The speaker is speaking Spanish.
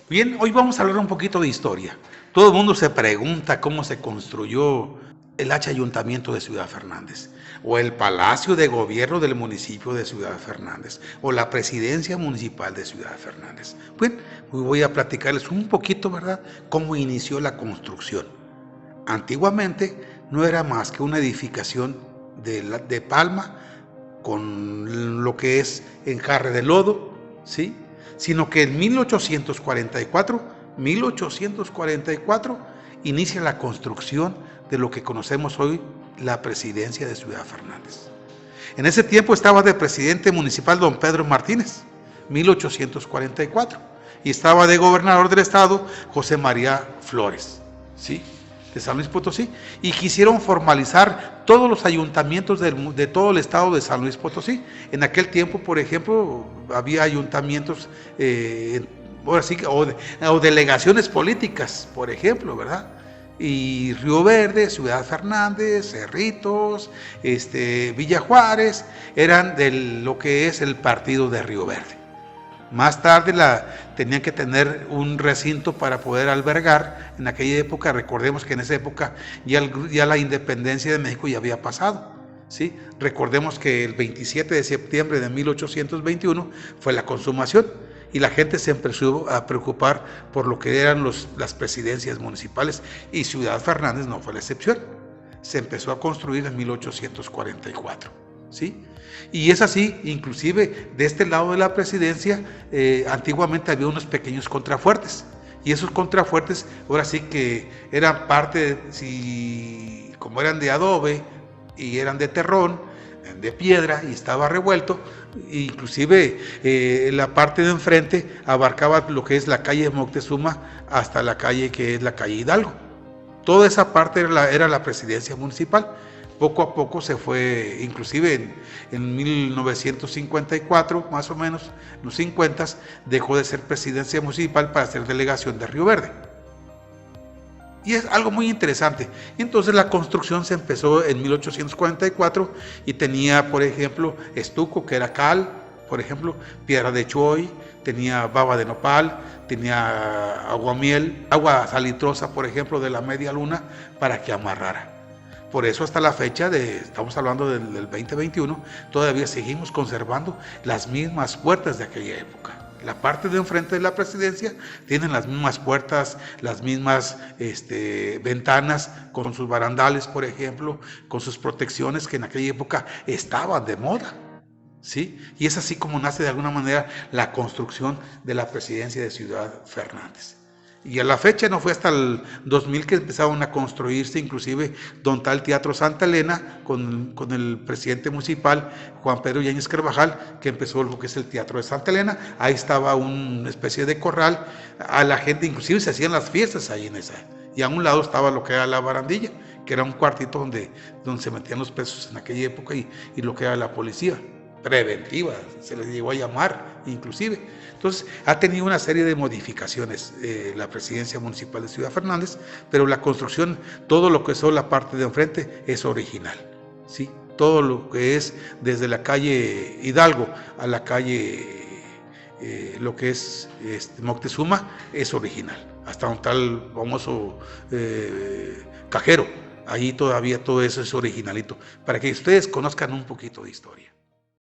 Bien, hoy vamos a hablar un poquito de historia. Todo el mundo se pregunta cómo se construyó el H Ayuntamiento de Ciudad Fernández, o el Palacio de Gobierno del municipio de Ciudad Fernández, o la Presidencia Municipal de Ciudad Fernández. Bueno, hoy voy a platicarles un poquito, ¿verdad?, cómo inició la construcción. Antiguamente no era más que una edificación de palma con lo que es enjarre de lodo, ¿sí? Sino que en 1844 inicia la construcción de lo que conocemos hoy la presidencia de Ciudad Fernández. En ese tiempo estaba de presidente municipal don Pedro Martínez, 1844, y estaba de gobernador del estado José María Flores, ¿sí?, de San Luis Potosí, y quisieron formalizar todos los ayuntamientos de todo el estado de San Luis Potosí. En aquel tiempo, por ejemplo, había ayuntamientos, ahora sí, o delegaciones políticas, por ejemplo, ¿verdad? Y Río Verde, Ciudad Fernández, Cerritos, Villa Juárez, eran de lo que es el partido de Río Verde. Más tarde tenían que tener un recinto para poder albergar. En aquella época, recordemos que en esa época ya la independencia de México ya había pasado, ¿sí? Recordemos que el 27 de septiembre de 1821 fue la consumación y la gente se empezó a preocupar por lo que eran las presidencias municipales, y Ciudad Fernández no fue la excepción. Se empezó a construir en 1844, ¿sí? Y es así, inclusive de este lado de la presidencia, antiguamente había unos pequeños contrafuertes, y esos contrafuertes ahora sí que eran parte, como eran de adobe y eran de terrón, de piedra, y estaba revuelto, inclusive la parte de enfrente abarcaba lo que es la calle Moctezuma hasta la calle que es la calle Hidalgo. Toda esa parte era la presidencia municipal. Poco a poco se fue, inclusive en 1954, más o menos, en los 50, dejó de ser presidencia municipal para ser delegación de Río Verde. Y es algo muy interesante. Entonces la construcción se empezó en 1844 y tenía, por ejemplo, estuco, que era cal, por ejemplo, piedra de choy, tenía baba de nopal, tenía aguamiel, agua salitrosa, por ejemplo, de la media luna, para que amarrara. Por eso hasta la fecha, estamos hablando del 2021, todavía seguimos conservando las mismas puertas de aquella época. La parte de enfrente de la presidencia tienen las mismas puertas, las mismas ventanas, con sus barandales, por ejemplo, con sus protecciones que en aquella época estaban de moda, ¿sí? Y es así como nace de alguna manera la construcción de la presidencia de Ciudad Fernández. Y a la fecha no fue hasta el 2000 que empezaron a construirse, inclusive donde está el Teatro Santa Elena, con el presidente municipal, Juan Pedro Yáñez Carvajal, que empezó lo que es el Teatro de Santa Elena. Ahí estaba una especie de corral, a la gente inclusive se hacían las fiestas ahí en esa. Y a un lado estaba lo que era la barandilla, que era un cuartito donde se metían los presos en aquella época, y lo que era la policía preventiva, se les llegó a llamar inclusive. Entonces ha tenido una serie de modificaciones la presidencia municipal de Ciudad Fernández, pero la construcción, todo lo que es la parte de enfrente es original, ¿sí? Todo lo que es desde la calle Hidalgo a la calle lo que es Moctezuma es original, hasta un tal famoso cajero, ahí todavía todo eso es originalito, para que ustedes conozcan un poquito de historia.